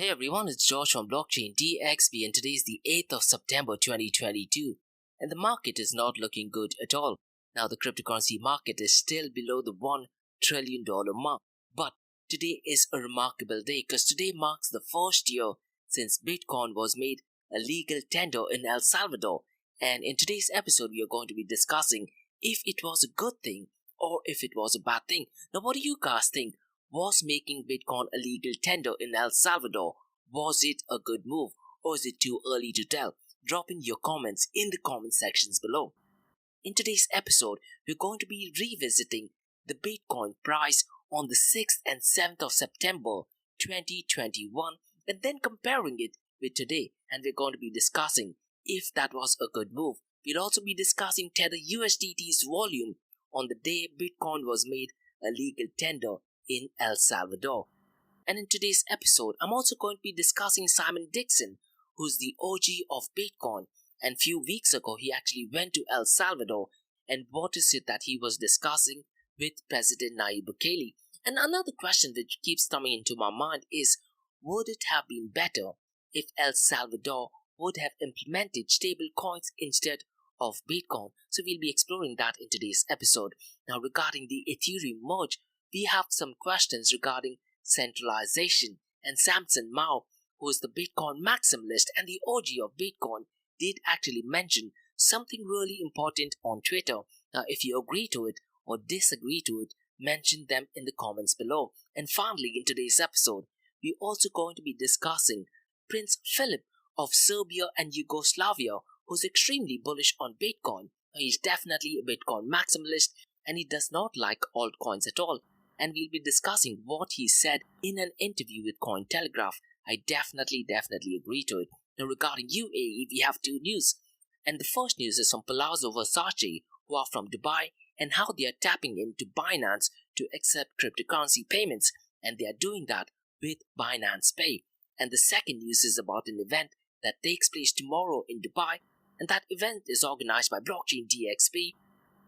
Hey everyone, it's George from Blockchain DXB and today is the 8th of September 2022 and the market is not looking good at all. Now the cryptocurrency market is still below the $1 trillion mark, but today is a remarkable day because today marks the first year since Bitcoin was made a legal tender in El Salvador, and in today's episode we are going to be discussing if it was a good thing or if it was a bad thing. Now what do you guys think? Was making Bitcoin a legal tender in El Salvador, was it a good move or is it too early to tell? Drop in your comments in the comment sections below. In today's episode, we're going to be revisiting the Bitcoin price on the 6th and 7th of September 2021 and then comparing it with today, and we're going to be discussing if that was a good move. We'll also be discussing Tether.to USDT's volume on the day Bitcoin was made a legal tender in El Salvador. And in today's episode, I'm also going to be discussing Simon Dixon, who's the OG of Bitcoin, and few weeks ago he actually went to El Salvador, and what is it that he was discussing with President Nayib Bukele. And another question which keeps coming into my mind is, would it have been better if El Salvador would have implemented stable coins instead of Bitcoin? So we'll be exploring that in today's episode. Now regarding the Ethereum merge, we have some questions regarding centralization, and Samson Mao, who is the Bitcoin maximalist and the OG of Bitcoin, did actually mention something really important on Twitter. Now if you agree to it or disagree to it, mention them in the comments below. And finally, in today's episode, we're also going to be discussing Prince Philip of Serbia and Yugoslavia, who's extremely bullish on Bitcoin. He's definitely a Bitcoin maximalist and he does not like altcoins at all. And we'll be discussing what he said in an interview with Cointelegraph. I definitely agree to it. Now regarding UAE, we have two news. And the first news is from Palazzo Versace, who are from Dubai, and how they are tapping into Binance to accept cryptocurrency payments. And they are doing that with Binance Pay. And the second news is about an event that takes place tomorrow in Dubai. And that event is organized by Blockchain DXB.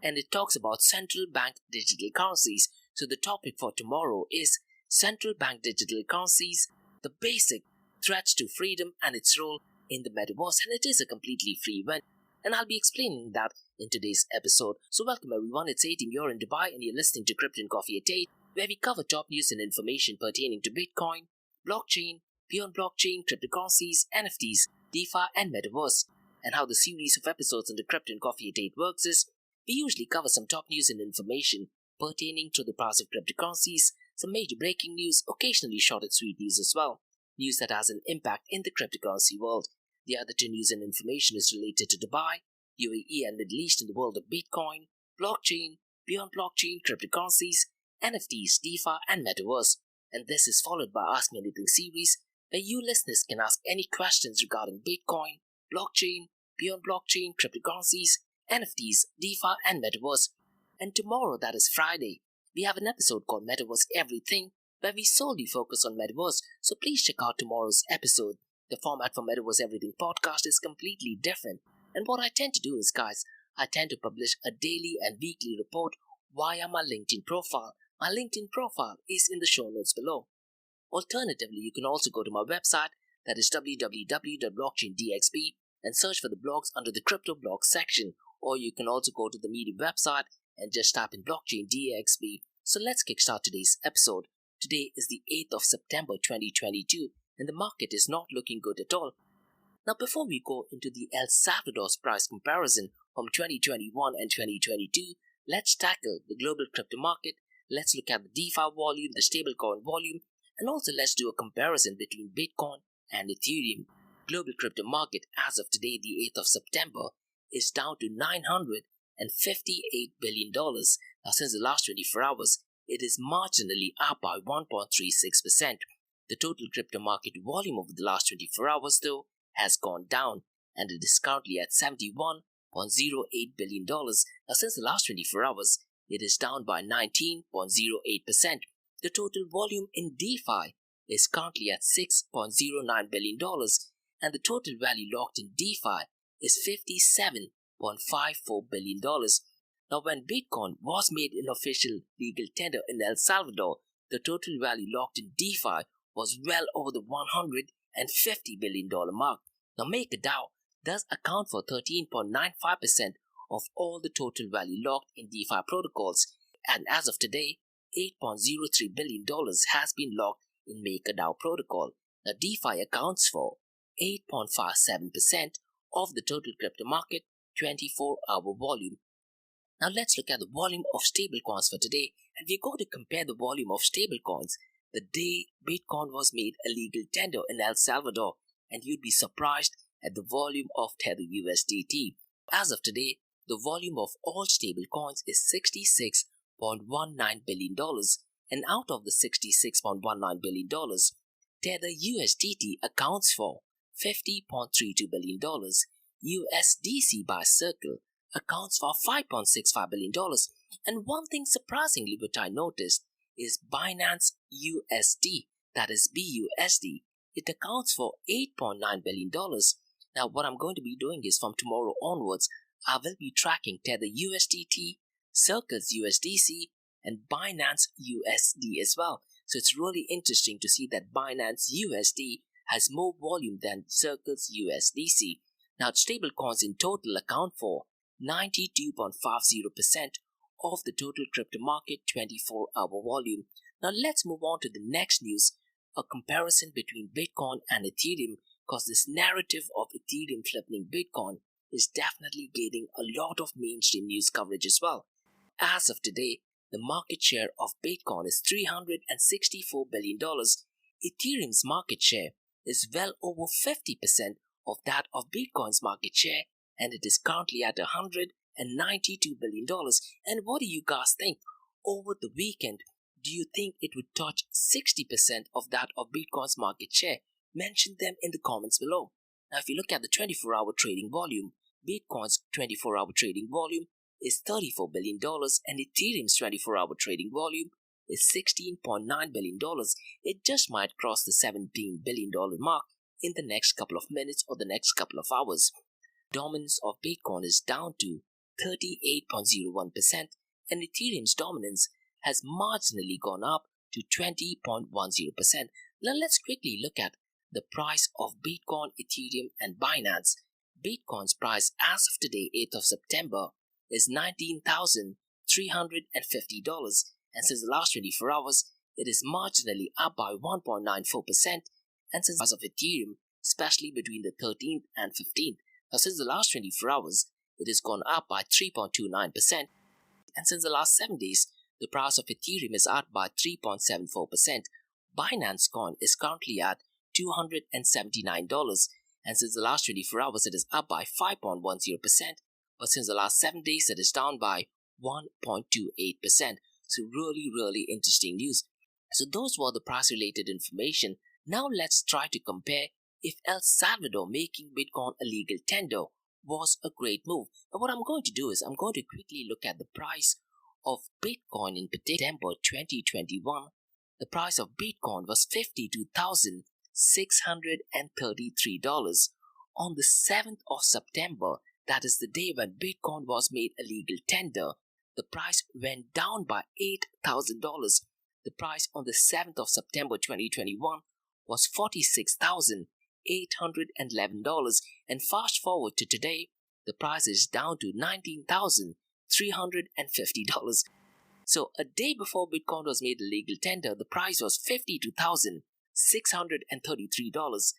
And it talks about central bank digital currencies. So the topic for tomorrow is central bank digital currencies, the basic threats to freedom and its role in the metaverse, and it is a completely free event. And I'll be explaining that in today's episode. So welcome everyone, it's 18, you're in Dubai and you're listening to Crypto and Coffee at 8, where we cover top news and information pertaining to Bitcoin, blockchain, beyond blockchain, cryptocurrencies, NFTs, DeFi and metaverse. And how the series of episodes on the Crypto and Coffee at 8 works is, we usually cover some top news and information pertaining to the price of cryptocurrencies, some major breaking news, occasionally short and sweet news as well, news that has an impact in the cryptocurrency world. The other two news and information is related to Dubai, UAE and Middle East in the world of Bitcoin, blockchain, beyond blockchain, cryptocurrencies, NFTs, DeFi and metaverse. And this is followed by Ask Me Anything series, where you listeners can ask any questions regarding Bitcoin, blockchain, beyond blockchain, cryptocurrencies, NFTs, DeFi and metaverse. And tomorrow, that is Friday, we have an episode called Metaverse Everything, where we solely focus on Metaverse, so please check out tomorrow's episode. The format for Metaverse Everything podcast is completely different, and what I tend to do is, guys, I tend to publish a daily and weekly report via my LinkedIn profile. My LinkedIn profile is in the show notes below. Alternatively, you can also go to my website, that is www.blockchaindxb, and search for the blogs under the crypto blog section, or you can also go to the Medium website and just type in Blockchain DXB. So let's kickstart today's episode. Today is the 8th of September 2022 and the market is not looking good at all. Now before we go into the El Salvador's price comparison from 2021 and 2022, let's tackle the global crypto market. Let's look at the DeFi volume, the stablecoin volume, and also let's do a comparison between Bitcoin and Ethereum. Global crypto market as of today, the 8th of September, is down to $958 billion. Now since the last 24 hours, it is marginally up by 1.36%. The total crypto market volume over the last 24 hours though has gone down and it is currently at $71.08 billion. Now since the last 24 hours, it is down by 19.08%. The total volume in DeFi is currently at $6.09 billion and the total value locked in DeFi is $57.54 billion. Now when Bitcoin was made an official legal tender in El Salvador, the total value locked in DeFi was well over the $150 billion mark. Now, MakerDAO does account for 13.95% of all the total value locked in DeFi protocols, and as of today, $8.03 billion has been locked in MakerDAO protocol. Now, DeFi accounts for 8.57% of the total crypto market 24-hour volume. Now, let's look at the volume of stablecoins for today, and we're going to compare the volume of stablecoins the day Bitcoin was made a legal tender in El Salvador, and you'd be surprised at the volume of Tether.to USDT. As of today, the volume of all stablecoins is $66.19 billion, and out of the $66.19 billion, Tether.to USDT accounts for $50.32 billion. USDC by Circle accounts for $5.65 billion. And one thing surprisingly which I noticed is Binance USD, that is BUSD. It accounts for $8.9 billion. Now, what I'm going to be doing is from tomorrow onwards, I will be tracking Tether USDT, Circle's USDC, and Binance USD as well. So it's really interesting to see that Binance USD has more volume than Circle's USDC. Now, stablecoins in total account for 92.50% of the total crypto market 24-hour volume. Now, let's move on to the next news, a comparison between Bitcoin and Ethereum, because this narrative of Ethereum flipping Bitcoin is definitely getting a lot of mainstream news coverage as well. As of today, the market share of Bitcoin is $364 billion. Ethereum's market share is well over 50% of that of Bitcoin's market share, and it is currently at $192 billion. And what do you guys think? Over the weekend, do you think it would touch 60% of that of Bitcoin's market share? Mention them in the comments below. Now, if you look at the 24-hour trading volume, Bitcoin's 24-hour trading volume is $34 billion, and Ethereum's 24-hour trading volume is $16.9 billion. It just might cross the $17 billion mark in the next couple of minutes or the next couple of hours. Dominance of Bitcoin is down to 38.01%, and Ethereum's dominance has marginally gone up to 20.10%. Now, let's quickly look at the price of Bitcoin, Ethereum, and Binance. Bitcoin's price as of today, 8th of September, is $19,350, and since the last 24 hours, it is marginally up by 1.94%, and since as of Ethereum, especially between the 13th and 15th, now since the last 24 hours, it has gone up by 3.29%, and since the last 7 days, the price of Ethereum is up by 3.74%. Binance Coin is currently at $279, and since the last 24 hours, it is up by 5.10%, but since the last 7 days, it is down by 1.28%. So really interesting news. So those were the price related information. Now let's try to compare if El Salvador making Bitcoin a legal tender was a great move. Now what I'm going to do is I'm going to quickly look at the price of Bitcoin in September 2021. The price of Bitcoin was $52,633. On the 7th of September, that is the day when Bitcoin was made a legal tender, the price went down by $8,000. The price on the 7th of September 2021 was $46,811. And fast forward to today, the price is down to $19,350. So a day before Bitcoin was made a legal tender, the price was $52,633.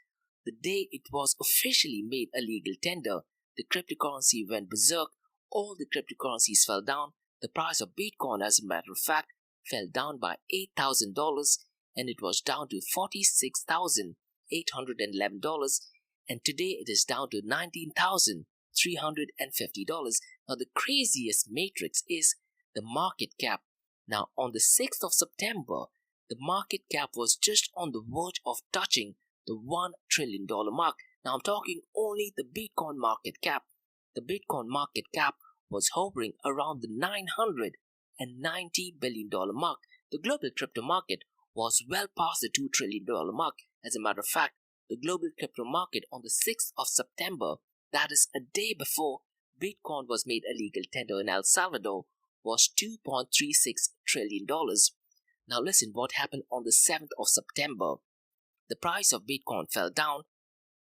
The day it was officially made a legal tender, the cryptocurrency went berserk. All the cryptocurrencies fell down. The price of Bitcoin, as a matter of fact, fell down by $8,000, and it was down to $46,811. And today it is down to $19,350. Now the craziest matrix is the market cap. Now on the 6th of September, the market cap was just on the verge of touching the $1 trillion mark. Now I'm talking only the Bitcoin market cap. The Bitcoin market cap was hovering around the $990 billion mark. The global crypto market was well past the $2 trillion mark. As a matter of fact, the global crypto market on the 6th of September, that is a day before Bitcoin was made a legal tender in El Salvador, was $2.36 trillion. Now listen what happened on the 7th of September. the price of Bitcoin fell down,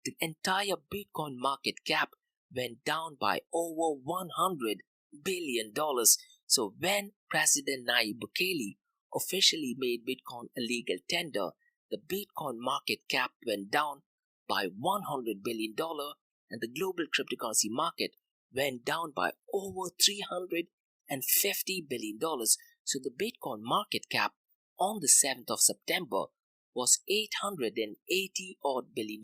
the entire Bitcoin market cap went down by over $100 billion. So when President Nayib Bukele officially made Bitcoin a legal tender, the Bitcoin market cap went down by $100 billion and the global cryptocurrency market went down by over $350 billion. So the Bitcoin market cap on the 7th of September was $880 odd billion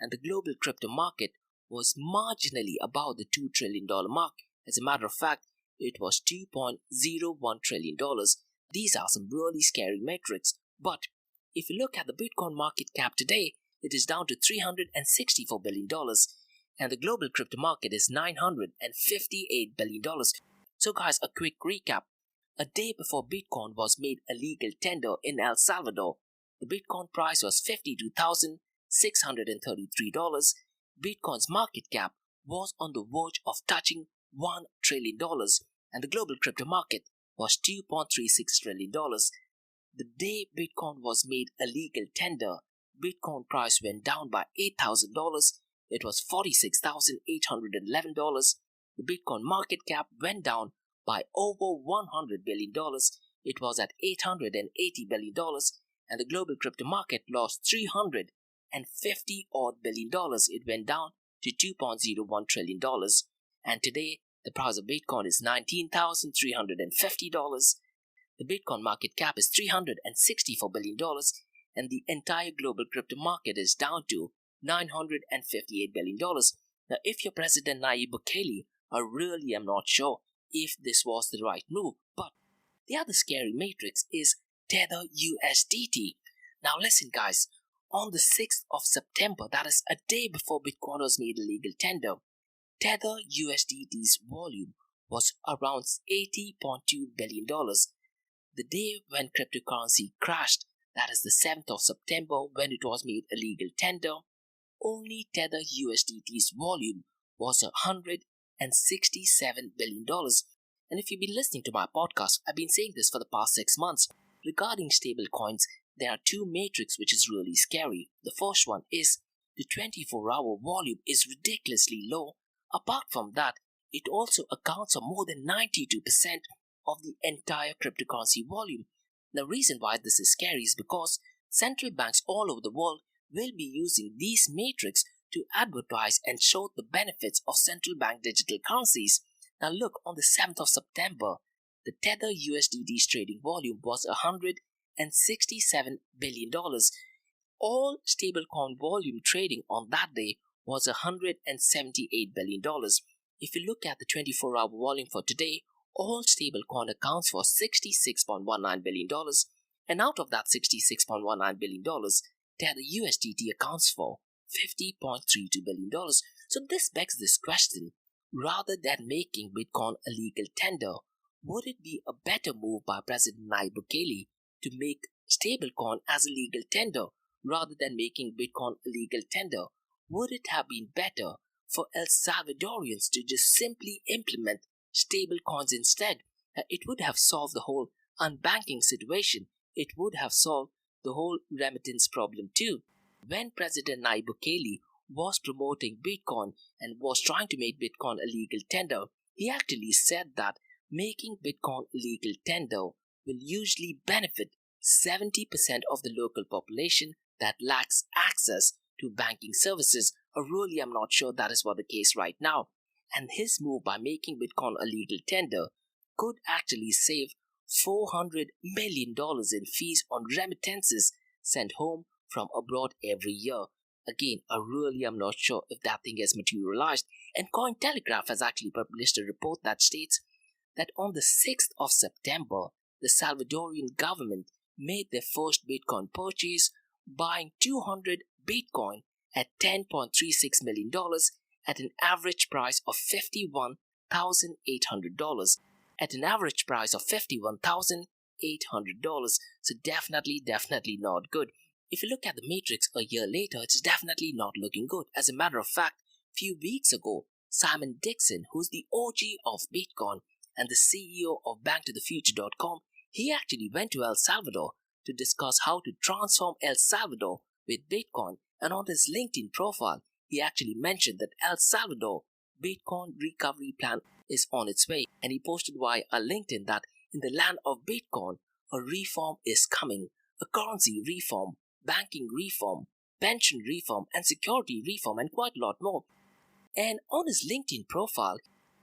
and the global crypto market was marginally above the $2 trillion mark. As a matter of fact, it was $2.01 trillion. These are some really scary metrics. But if you look at the Bitcoin market cap today, it is down to $364 billion and the global crypto market is $958 billion. So guys, a quick recap. A day before Bitcoin was made a legal tender in El Salvador, the Bitcoin price was $52,633. Bitcoin's market cap was on the verge of touching $1 trillion and the global crypto market was $2.36 trillion. The day Bitcoin was made a legal tender, Bitcoin price went down by $8,000. It was $46,811. The Bitcoin market cap went down by over $100 billion. It was at $880 billion and the global crypto market lost $350 odd billion. It went down to $2.01 trillion. And today, the price of Bitcoin is $19,350. The Bitcoin market cap is $364 billion and the entire global crypto market is down to $958 billion. Now, if you're President Nayib Bukele, I really am not sure if this was the right move. But the other scary matrix is Tether USDT. Now listen guys, on the 6th of September, that is a day before Bitcoin was made a legal tender, Tether USDT's volume was around $80.2 billion. The day when cryptocurrency crashed, that is the 7th of September when it was made a legal tender, only Tether USDT's volume was $167 billion. And if you've been listening to my podcast, I've been saying this for the past 6 months. Regarding stable coins, there are two metrics which is really scary. The first one is the 24-hour volume is ridiculously low. Apart from that, it also accounts for more than 92% of the entire cryptocurrency volume. The reason why this is scary is because central banks all over the world will be using these metrics to advertise and show the benefits of central bank digital currencies. Now look, on the 7th of September, the Tether USDT's trading volume was $167 billion. All stablecoin volume trading on that day was $178 billion. If you look at the 24-hour volume for today, all stablecoin accounts for $66.19 billion. And out of that $66.19 billion, Tether USDT accounts for $50.32 billion. So this begs this question. Rather than making Bitcoin a legal tender, would it be a better move by President Nayib Bukele to make stablecoin as a legal tender rather than making Bitcoin a legal tender? Would it have been better for El Salvadorians to just simply implement stablecoins instead? It would have solved the whole unbanking situation. It would have solved the whole remittance problem too. When President Nayib Bukele was promoting Bitcoin and was trying to make Bitcoin a legal tender, he actually said that making Bitcoin a legal tender will usually benefit 70% of the local population that lacks access to banking services. I really am not sure that is what the case right now. And his move by making Bitcoin a legal tender could actually save $400 million in fees on remittances sent home from abroad every year. Again, I really am not sure if that thing has materialized. And Cointelegraph has actually published a report that states that on the 6th of September, the Salvadorian government made their first Bitcoin purchase, buying 200 Bitcoin at $10.36 million at an average price of $51,800. At an average price of $51,800. So definitely not good. If you look at the matrix a year later, it's definitely not looking good. As a matter of fact, few weeks ago, Simon Dixon, who's the OG of Bitcoin and the CEO of BankToTheFuture.com, he actually went to El Salvador to discuss how to transform El Salvador with Bitcoin, and on his LinkedIn profile, he actually mentioned that El Salvador Bitcoin recovery plan is on its way, and he posted via a LinkedIn that in the land of Bitcoin, a reform is coming, a currency reform, banking reform, pension reform, and security reform, and quite a lot more. And on his LinkedIn profile,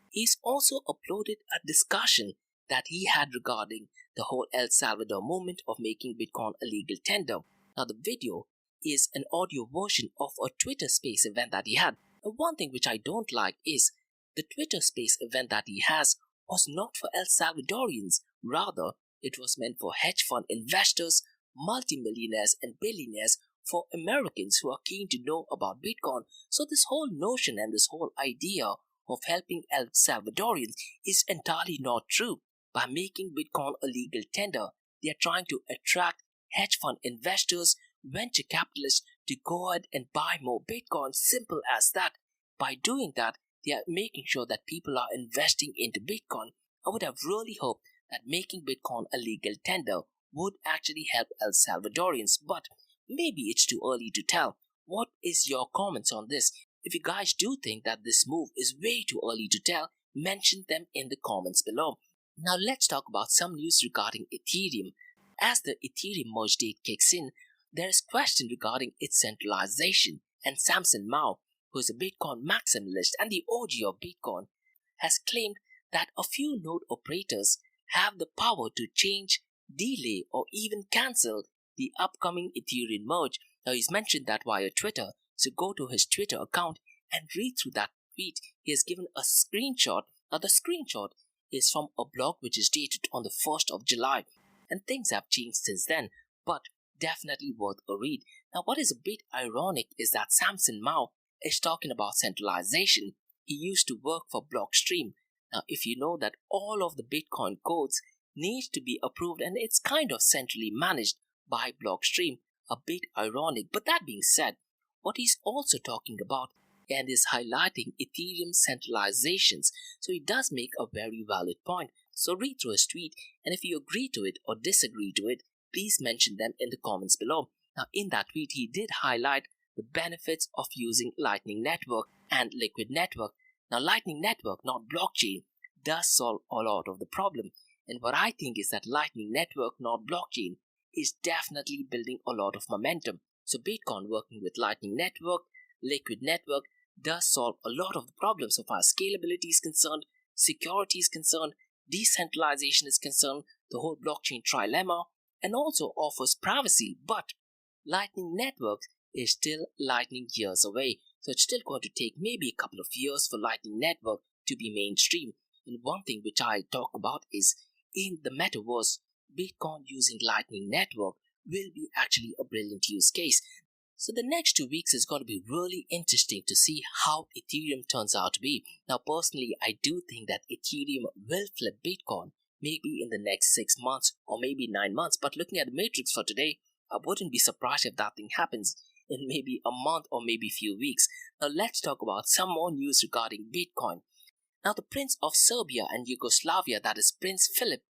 he's also uploaded a discussion that he had regarding the whole El Salvador movement of making Bitcoin a legal tender. Now, the video is an audio version of a Twitter Space event that he had. And one thing which I don't like is the Twitter Space event that he has was not for El Salvadorians. Rather, it was meant for hedge fund investors, multimillionaires, and billionaires, for Americans who are keen to know about Bitcoin. So this whole notion and this whole idea of helping El Salvadorians is entirely not true. By making Bitcoin a legal tender, they are trying to attract hedge fund investors, venture capitalists to go ahead and buy more Bitcoin. Simple as that. By doing that, they are making sure that people are investing into Bitcoin. I would have really hoped that making Bitcoin a legal tender would actually help El Salvadorians, but maybe it's too early to tell. What is your comments on this? If you guys do think that this move is way too early to tell, mention them in the comments below. Now let's talk about some news regarding Ethereum. As the Ethereum merge date kicks in, there is question regarding its centralization, and Samson Mow, who is a Bitcoin maximalist and the OG of Bitcoin, has claimed that a few node operators have the power to change, delay, or even cancel the upcoming Ethereum merge. Now he's mentioned that via Twitter, so go to his Twitter account and read through that tweet. He has given a screenshot. Now the screenshot is from a blog which is dated on the 1st of July, and things have changed since then, but definitely worth a read. Now what is a bit ironic is that Samson Mow is talking about centralization. He used to work for Blockstream. Now if you know that all of the Bitcoin codes need to be approved and it's kind of centrally managed by Blockstream, a bit ironic. But that being said, what he's also talking about and is highlighting Ethereum centralizations, so he does make a very valid point. So read through his tweet, and if you agree to it or disagree to it, please mention them in the comments below. Now in that tweet, he did highlight the benefits of using Lightning Network and Liquid Network. Now Lightning Network, not blockchain, does solve a lot of the problem. And what I think is that Lightning Network, not blockchain, is definitely building a lot of momentum. So Bitcoin working with Lightning Network, Liquid Network does solve a lot of the problems so far as scalability is concerned, security is concerned, decentralization is concerned, the whole blockchain trilemma, and also offers privacy. But Lightning Network is still Lightning years away. So it's still going to take maybe a couple of years for Lightning Network to be mainstream. And one thing which I talk about is in the metaverse, Bitcoin using Lightning Network will be actually a brilliant use case. So the next 2 weeks is going to be really interesting to see how Ethereum turns out to be. Now personally, I do think that Ethereum will flip Bitcoin maybe in the next 6 months or maybe 9 months. But looking at the matrix for today, I wouldn't be surprised if that thing happens in maybe a month or maybe few weeks. Now let's talk about some more news regarding Bitcoin. Now the Prince of Serbia and Yugoslavia, that is Prince Philip,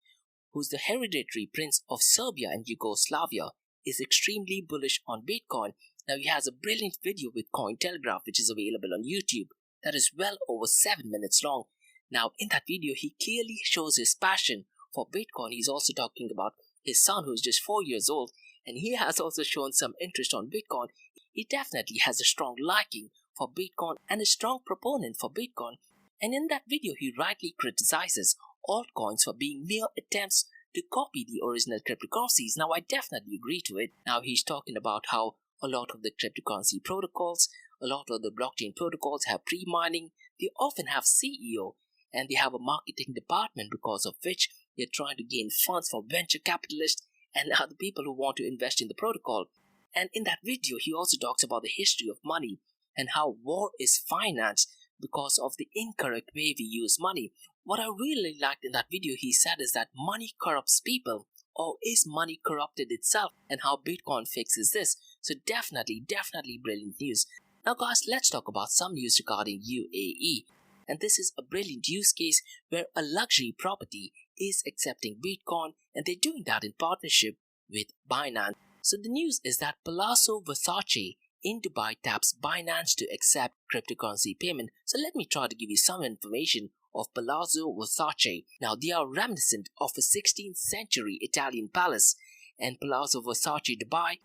who's the hereditary prince of Serbia and Yugoslavia, is extremely bullish on Bitcoin. Now he has a brilliant video with Cointelegraph which is available on YouTube that is well over 7 minutes long. Now in that video he clearly shows his passion for Bitcoin. He's also talking about his son who's just 4 years old, and he has also shown some interest on Bitcoin. He definitely has a strong liking for Bitcoin and a strong proponent for Bitcoin. And in that video he rightly criticizes altcoins for being mere attempts to copy the original cryptocurrencies. Now I definitely agree to it. Now he's talking about how a lot of the cryptocurrency protocols, a lot of the blockchain protocols have pre-mining. They often have CEO and they have a marketing department, because of which they're trying to gain funds from venture capitalists and other people who want to invest in the protocol. And in that video he also talks about the history of money and how war is financed because of the incorrect way we use money. What I really liked in that video he said is that money corrupts people, or is money corrupted itself, and how Bitcoin fixes this. So definitely brilliant news. Now guys, let's talk about some news regarding UAE. And this is a brilliant use case where a luxury property is accepting Bitcoin, and they're doing that in partnership with Binance. So the news is that Palazzo Versace in Dubai taps Binance to accept cryptocurrency payment. So let me try to give you some information of Palazzo Versace. Now they are reminiscent of a 16th century Italian palace, and Palazzo Versace Dubai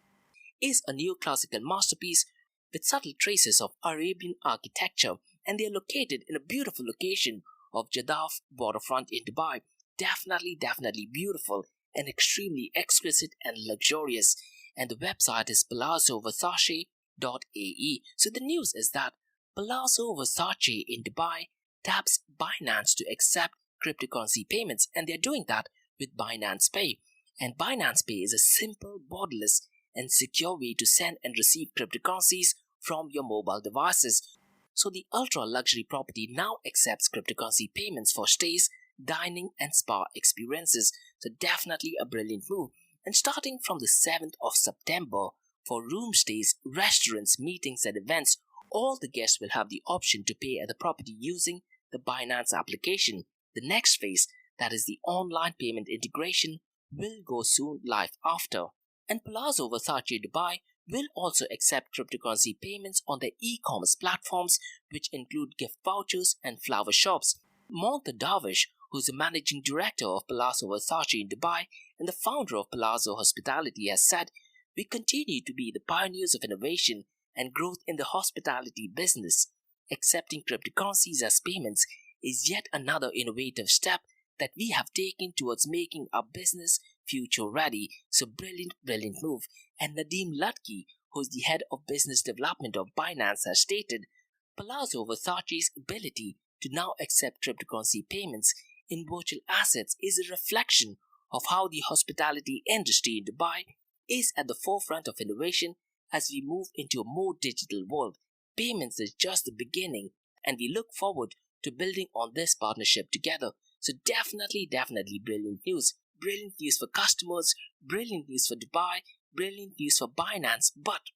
is a neoclassical masterpiece with subtle traces of Arabian architecture, and they are located in a beautiful location of Jeddah waterfront in Dubai. Definitely beautiful and extremely exquisite and luxurious. And the website is palazzoversace.ae. So the news is that Palazzo Versace in Dubai taps Binance to accept cryptocurrency payments, and they're doing that with Binance Pay. And Binance Pay is a simple, borderless, and secure way to send and receive cryptocurrencies from your mobile devices. So the ultra luxury property now accepts cryptocurrency payments for stays, dining, and spa experiences. So definitely a brilliant move. And starting from the 7th of September, for room stays, restaurants, meetings, and events, all the guests will have the option to pay at the property using the Binance application. The next phase, that is the online payment integration, will go soon live after. And Palazzo Versace Dubai will also accept cryptocurrency payments on their e-commerce platforms, which include gift vouchers and flower shops. Monta Darvish, who's the managing director of Palazzo Versace in Dubai and the founder of Palazzo Hospitality, has said, "We continue to be the pioneers of innovation and growth in the hospitality business. Accepting cryptocurrencies as payments is yet another innovative step that we have taken towards making our business future ready." So brilliant move. And Nadeem Latki, who's the head of business development of Binance, has stated, "Palazzo Versace's ability to now accept cryptocurrency payments in virtual assets is a reflection of how the hospitality industry in Dubai is at the forefront of innovation as we move into a more digital world. Payments is just the beginning, and we look forward to building on this partnership together." So definitely brilliant news. Brilliant news for customers, brilliant news for Dubai, brilliant news for Binance. But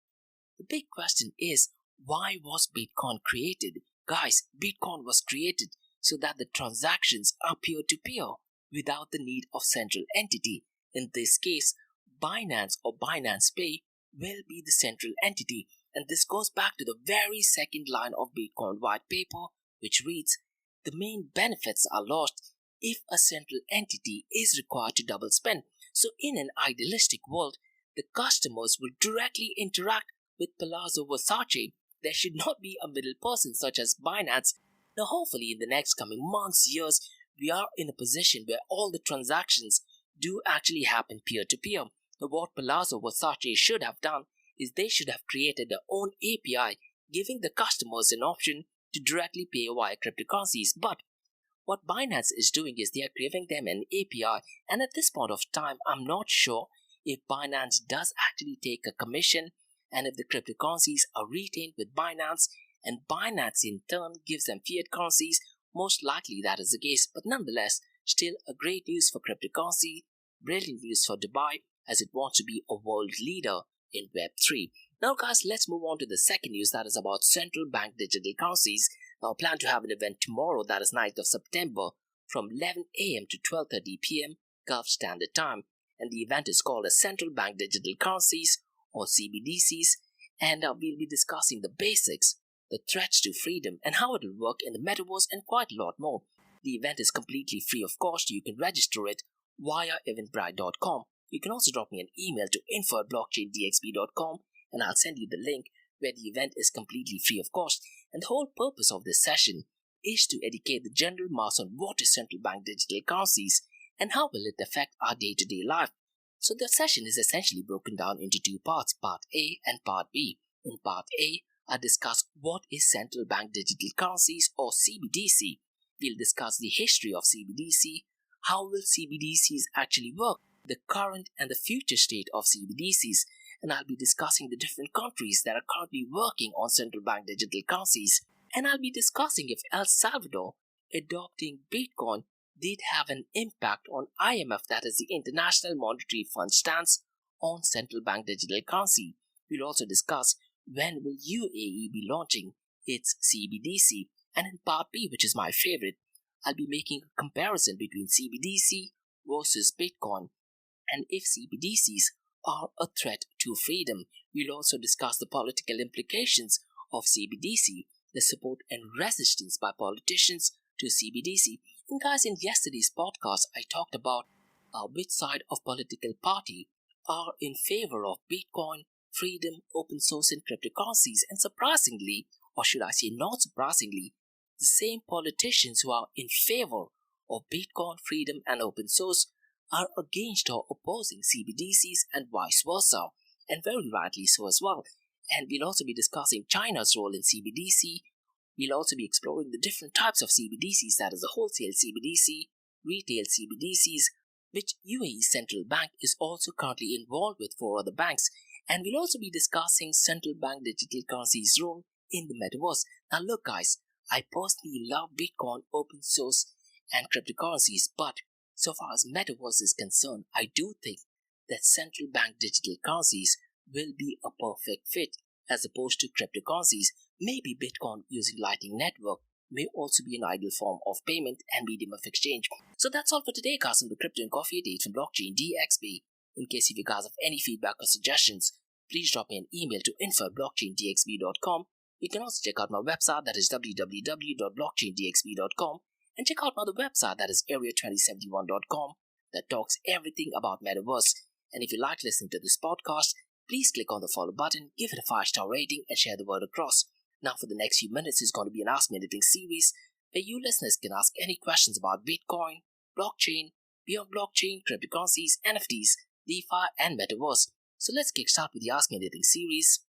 the big question is, why was Bitcoin created? Guys, Bitcoin was created so that the transactions are peer-to-peer without the need of central entity. In this case, Binance or Binance Pay will be the central entity. And this goes back to the very second line of Bitcoin white paper, which reads, "The main benefits are lost if a central entity is required to double spend." So in an idealistic world, the customers will directly interact with Palazzo Versace. There should not be a middle person such as Binance. Now hopefully in the next coming months, years, we are in a position where all the transactions do actually happen peer-to-peer. Now what Palazzo Versace should have done is they should have created their own API, giving the customers an option to directly pay via cryptocurrencies. But what Binance is doing is they are giving them an API, and at this point of time, I'm not sure if Binance does actually take a commission and if the cryptocurrencies are retained with Binance and Binance in turn gives them fiat currencies. Most likely that is the case, but nonetheless, still a great news for cryptocurrency, brilliant news for Dubai as it wants to be a world leader in Web3. Now guys, let's move on to the second news, that is about central bank digital currencies. Now I plan to have an event tomorrow, that is 9th of September from 11 a.m. to 12:30 p.m. Gulf Standard Time, and the event is called as Central Bank Digital Currencies or CBDCs, and we'll be discussing the basics, the threats to freedom, and how it will work in the metaverse, and quite a lot more. The event is completely free of cost. You can register it via eventbrite.com. You can also drop me an email to info@blockchaindxb.com and I'll send you the link, where the event is completely free of cost. And the whole purpose of this session is to educate the general mass on what is central bank digital currencies and how will it affect our day-to-day life. So the session is essentially broken down into two parts, Part A and Part B. In Part A, I discuss what is central bank digital currencies or CBDC. We'll discuss the history of CBDC, how will CBDCs actually work, the current and the future state of CBDCs, and I'll be discussing the different countries that are currently working on central bank digital currencies. And I'll be discussing if El Salvador adopting Bitcoin did have an impact on IMF, that is the International Monetary Fund, stance on central bank digital currency. We'll also discuss when will UAE be launching its CBDC. And in Part B, which is my favorite, I'll be making a comparison between CBDC versus Bitcoin and if CBDCs are a threat to freedom. We'll also discuss the political implications of CBDC, the support and resistance by politicians to CBDC. And guys, in yesterday's podcast, I talked about which side of political party are in favor of Bitcoin, freedom, open source, and cryptocurrencies. And surprisingly, or should I say not surprisingly, the same politicians who are in favor of Bitcoin, freedom, and open source are against or opposing CBDCs and vice versa, and very rightly so as well. And we'll also be discussing China's role in CBDC. We'll also be exploring the different types of CBDCs, that is the wholesale CBDC, retail CBDCs, which UAE's central bank is also currently involved with for other banks. And we'll also be discussing central bank digital currency's role in the metaverse. Now look guys, I personally love Bitcoin, open source, and cryptocurrencies, but so far as metaverse is concerned, I do think that central bank digital currencies will be a perfect fit as opposed to cryptocurrencies. Maybe Bitcoin using Lightning Network may also be an ideal form of payment and medium of exchange. So that's all for today, guys, on the Crypto and Coffee Update from Blockchain DXB. In case if you guys have any feedback or suggestions, please drop me an email to info@blockchaindxb.com. You can also check out my website, that is www.blockchaindxb.com, and check out my other website, that is area2071.com, that talks everything about metaverse. And if you like listening to this podcast, please click on the follow button, give it a 5-star rating, and share the word across. Now for the next few minutes is going to be an Ask Me Anything series where you listeners can ask any questions about Bitcoin, blockchain, beyond blockchain, cryptocurrencies, NFTs, DeFi, and metaverse. So let's kickstart with the Ask Me Anything series.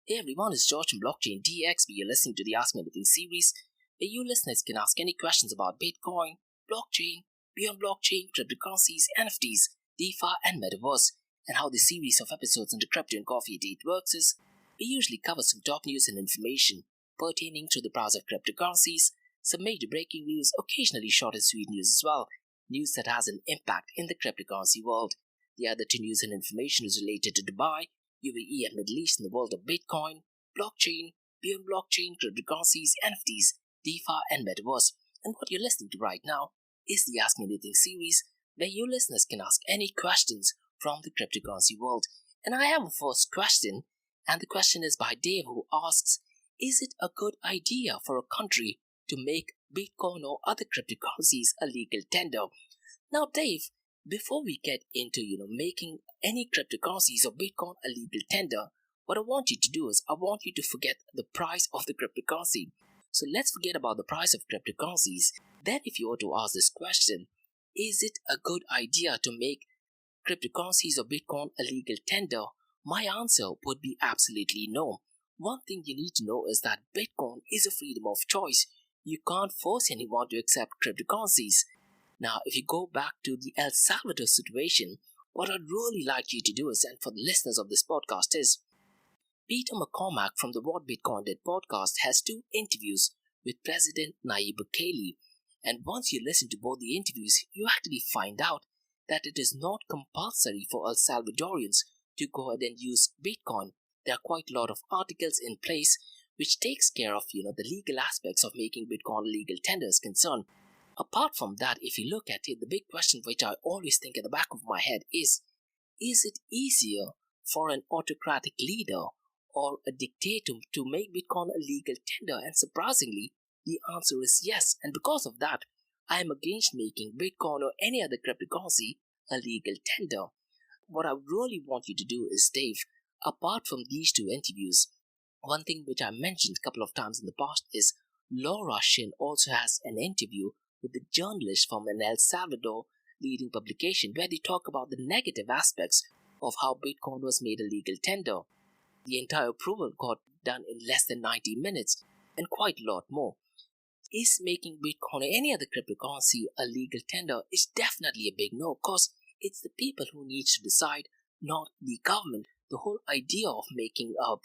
Hey everyone, it's George from Blockchain DXB. You're listening to the Ask Me Anything series where you listeners can ask any questions about Bitcoin, blockchain, beyond blockchain, cryptocurrencies, NFTs, DeFi, and metaverse. And how the series of episodes on the Crypto and Coffee Date works is we usually cover some top news and information pertaining to the price of cryptocurrencies, some major breaking news, occasionally short and sweet news as well, news that has an impact in the cryptocurrency world. The other two news and information is related to Dubai, UAE, and Middle East in the world of Bitcoin, blockchain, beyond blockchain, cryptocurrencies, NFTs, DeFi, and metaverse. And what you're listening to right now is the Ask Me Anything series where you listeners can ask any questions from the cryptocurrency world. And I have a first question, and the question is by Dave, who asks, is it a good idea for a country to make Bitcoin or other cryptocurrencies a legal tender? Now Dave, before we get into making any cryptocurrencies or Bitcoin a legal tender, what I want you to do is I want you to forget the price of the cryptocurrency. So let's forget about the price of cryptocurrencies. Then if you were to ask this question, is it a good idea to make cryptocurrencies or Bitcoin a legal tender? My answer would be absolutely no. One thing you need to know is that Bitcoin is a freedom of choice. You can't force anyone to accept cryptocurrencies. Now, if you go back to the El Salvador situation, what I'd really like you to do is, and for the listeners of this podcast is, Peter McCormack from the What Bitcoin Did podcast has 2 interviews with President Nayib Bukele. And once you listen to both the interviews, you actually find out that it is not compulsory for El Salvadorians to go ahead and use Bitcoin. There are quite a lot of articles in place which takes care of the legal aspects of making Bitcoin a legal tender is concerned. Apart from that, if you look at it, the big question which I always think at the back of my head is it easier for an autocratic leader or a dictator to make Bitcoin a legal tender? And surprisingly, the answer is yes. And because of that, I am against making Bitcoin or any other cryptocurrency a legal tender. What I really want you to do is, Dave, apart from these 2 interviews, one thing which I mentioned a couple of times in the past is Laura Shin also has an interview with the journalist from an El Salvador leading publication where they talk about the negative aspects of how Bitcoin was made a legal tender. The entire approval got done in less than 90 minutes and quite a lot more. Is making Bitcoin or any other cryptocurrency a legal tender is definitely a big no, because it's the people who needs to decide, not the government. The whole idea of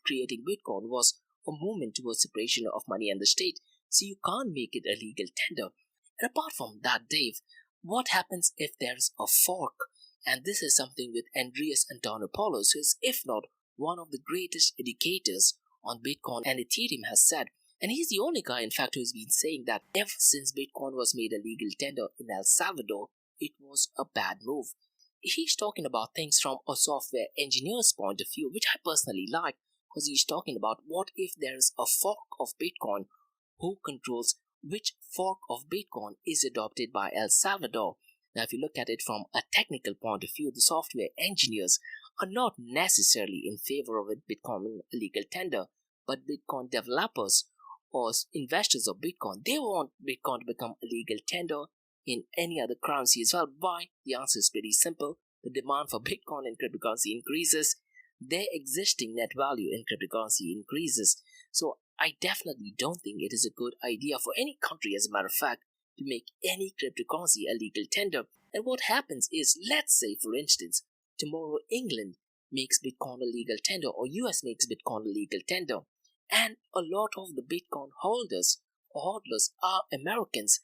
creating Bitcoin was a movement towards separation of money and the state, so you can't make it a legal tender. And apart from that, Dave, what happens if there's a fork? And this is something with Andreas Antonopoulos, who is, if not one of the greatest educators on Bitcoin and Ethereum, has said. And he's the only guy, in fact, who's been saying that ever since Bitcoin was made a legal tender in El Salvador, it was a bad move. He's talking about things from a software engineer's point of view, which I personally like, because he's talking about what if there's a fork of Bitcoin, who controls which fork of Bitcoin is adopted by El Salvador. Now, if you look at it from a technical point of view, the software engineers are not necessarily in favor of it becoming a legal tender, but Bitcoin developers or investors of Bitcoin, they want Bitcoin to become a legal tender in any other currency as well. Why? The answer is pretty simple. The demand for Bitcoin and cryptocurrency increases, their existing net value in cryptocurrency increases. So I definitely don't think it is a good idea for any country, as a matter of fact, to make any cryptocurrency a legal tender. And what happens is, let's say for instance, tomorrow England makes Bitcoin a legal tender, or US makes Bitcoin a legal tender, and a lot of the Bitcoin holders or hodlers are Americans.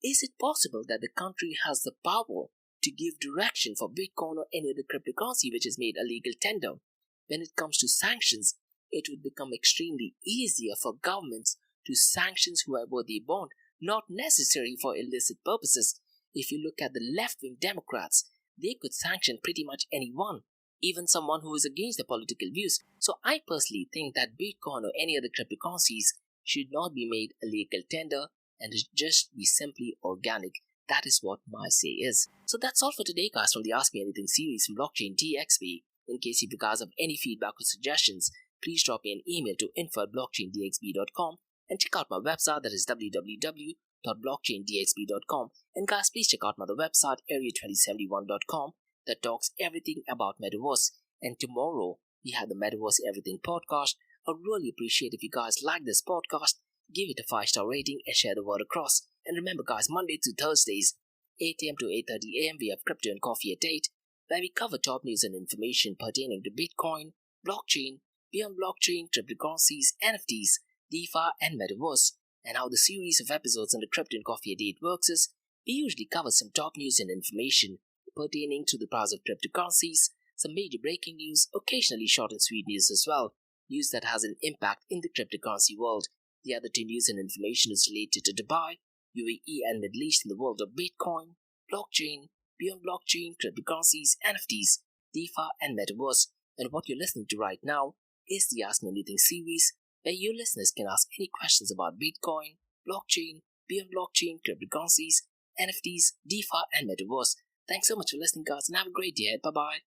Is it possible that the country has the power to give direction for Bitcoin or any other cryptocurrency which is made a legal tender? When it comes to sanctions, it would become extremely easier for governments to sanction whoever they want, not necessarily for illicit purposes. If you look at the left-wing Democrats, they could sanction pretty much anyone, even someone who is against their political views. So I personally think that Bitcoin or any other cryptocurrencies should not be made a legal tender and just be simply organic. That is what my say is. So that's all for today, guys, from the Ask Me Anything series from Blockchain DXB. In case if you guys have any feedback or suggestions, please drop me an email to info@blockchaindxb.com and check out my website, that is www.blockchaindxb.com. And guys, please check out my other website, area2071.com, that talks everything about Metaverse. And tomorrow we have the Metaverse Everything podcast. I really appreciate if you guys like this podcast, give it a 5-star rating and share the word across. And remember, guys, Monday to Thursdays, 8 a.m. to 8:30 a.m. we have Crypto and Coffee at 8, where we cover top news and information pertaining to Bitcoin, blockchain, beyond blockchain, cryptocurrencies, NFTs, DeFi, and Metaverse. And how the series of episodes on the Crypto and Coffee at 8 works is, we usually cover some top news and information pertaining to the price of cryptocurrencies, some major breaking news, occasionally short and sweet news as well, news that has an impact in the cryptocurrency world. The other two news and information is related to Dubai, UAE, and Middle East in the world of Bitcoin, blockchain, beyond blockchain, cryptocurrencies, NFTs, DeFi, and Metaverse. And what you're listening to right now is the Ask Me Anything series, where you listeners can ask any questions about Bitcoin, blockchain, beyond blockchain, cryptocurrencies, NFTs, DeFi, and Metaverse. Thanks so much for listening, guys, and have a great day. Bye-bye.